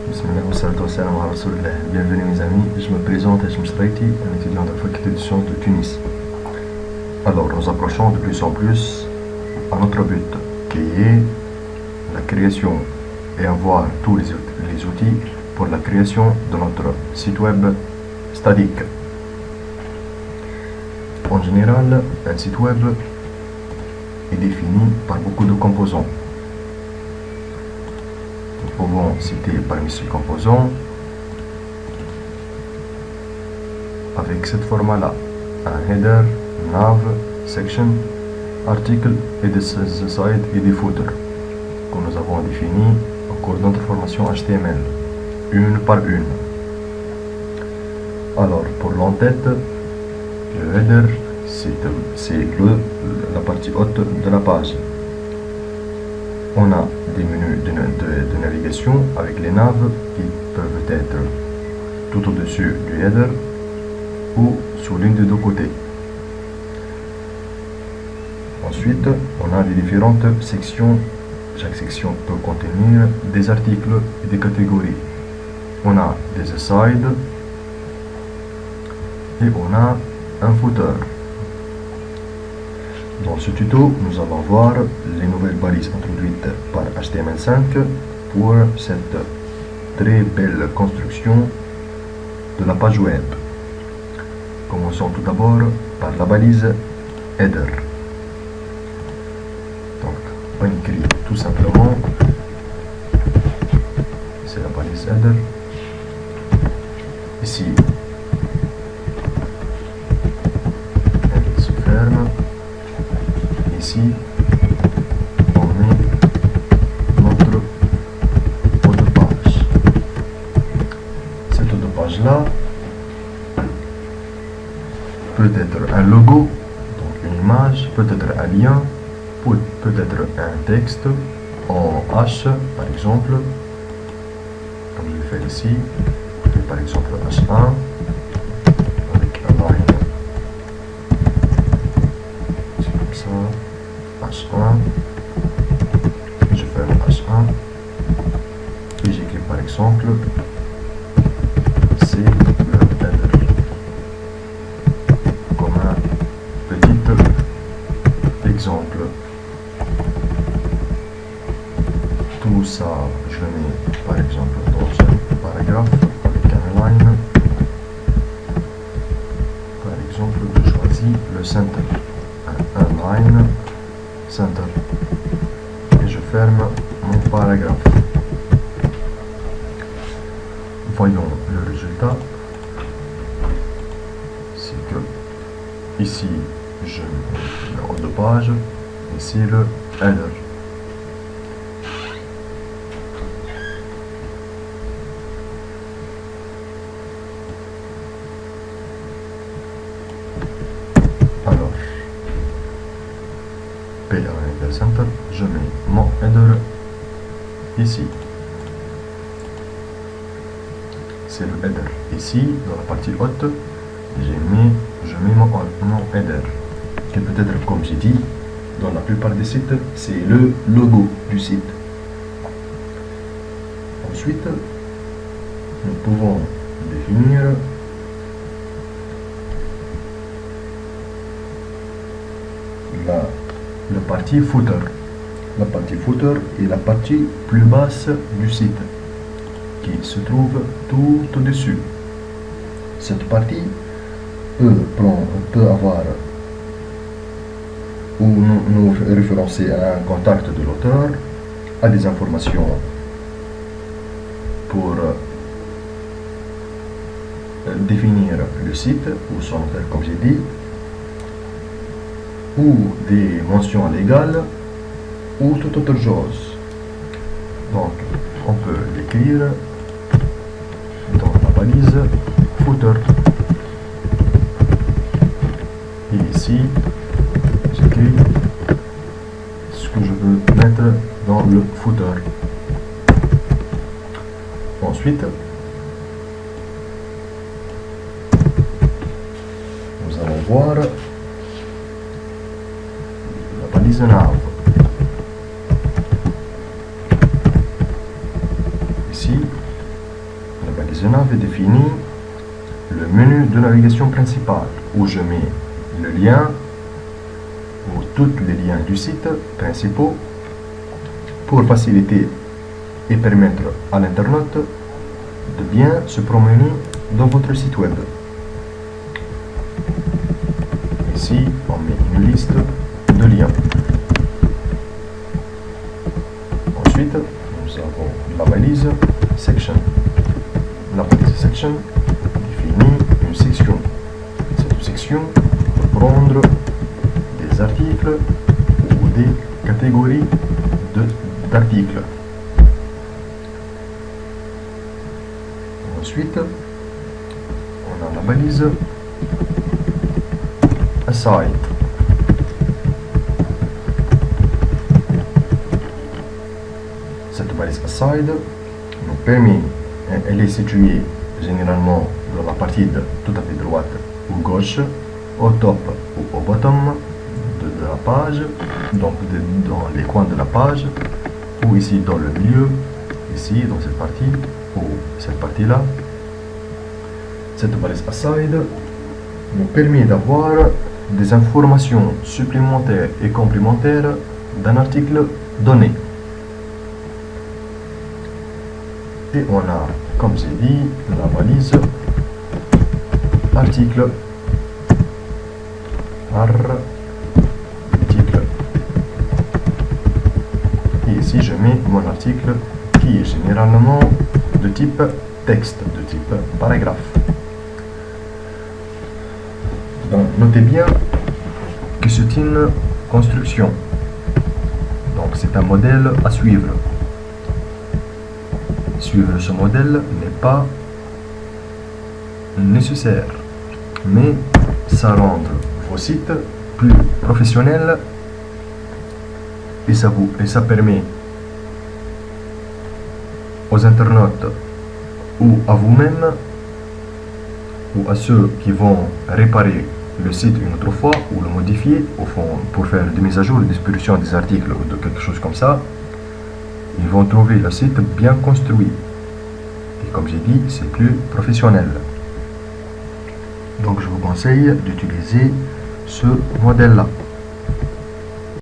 Bismillah wa salatu wa salam ala Rasulillah. Bienvenue mes amis, je me présente Hachim Sraiti, un étudiant de la faculté de sciences de Tunis. Alors nous approchons de plus en plus à notre but, qui est la création et avoir tous les outils pour la création de notre site web statique. En général, un site web est défini par beaucoup de composants. Nous pouvons citer parmi ces composants avec cette format-là, un header, nav, section, article et des side et des footers que nous avons définis au cours de notre formation HTML, une par une. Alors pour l'entête, le header c'est la partie haute de la page. On a des menus de navigation avec les naves qui peuvent être tout au-dessus du header ou sur l'une des deux côtés. Ensuite, on a les différentes sections. Chaque section peut contenir des articles et des catégories. On a des asides et on a un footer. Dans ce tuto, nous allons voir les nouvelles balises introduites par HTML5 pour cette très belle construction de la page web. Commençons tout d'abord par la balise header. Donc, on écrit tout simplement, c'est la balise header. Ici, elle se ferme. Ici, on met notre haut de page. Cette haut de page là peut être un logo, donc une image, peut être un lien, peut être un texte en H par exemple, comme je le fais ici, et par exemple H1 avec un line, c'est comme ça. H1, je ferme H1 et j'écris par exemple c'est le header comme un petit exemple. Tout ça je le mets par exemple dans un paragraphe avec un line. Par exemple je choisis le center, un line center et je ferme mon paragraphe. Voyons le résultat. C'est que ici je mets le haut de page, ici le header. Alors center, je mets mon header ici. C'est le header ici, dans la partie haute, je mets mon header, qui peut être, comme j'ai dit, dans la plupart des sites, c'est le logo du site. Ensuite, nous pouvons définir la partie footer. La partie footer est la partie plus basse du site, qui se trouve tout au-dessus. Cette partie peut avoir ou nous référencer à un contact de l'auteur, à des informations pour définir le site ou son auteur, comme j'ai dit, ou des mentions légales, ou toute autre chose. Donc, on peut l'écrire dans la balise footer. Et ici, j'écris ce que je veux mettre dans le footer. Ensuite, nous allons voir la balise nav. Ici, La balise nav définit le menu de navigation principal où je mets le lien ou tous les liens du site principaux pour faciliter et permettre à l'internaute de bien se promener dans votre site web. Ici, on met une liste de liens. Ensuite, nous avons la balise section. La balise section définit une section. Cette section peut prendre des articles ou des catégories d'articles. Ensuite, on a la balise aside. Cette balise aside nous permet, elle est située généralement dans la partie tout à fait droite ou gauche, au top ou au bottom de la page, donc dans les coins de la page, ou ici dans le milieu, ici dans cette partie, ou cette partie-là. Cette balise aside nous permet d'avoir des informations supplémentaires et complémentaires d'un article donné. Et on a, comme j'ai dit, la balise article. Et ici, je mets mon article qui est généralement de type texte, de type paragraphe. Donc, notez bien que c'est une construction. Donc, c'est un modèle à suivre. Suivre ce modèle n'est pas nécessaire, mais ça rend vos sites plus professionnels et ça permet aux internautes ou à vous-même ou à ceux qui vont réparer le site une autre fois ou le modifier au fond pour faire des mises à jour, des distributions des articles ou de quelque chose comme ça, ils vont trouver le site bien construit. Et comme j'ai dit, c'est plus professionnel. Donc je vous conseille d'utiliser ce modèle-là.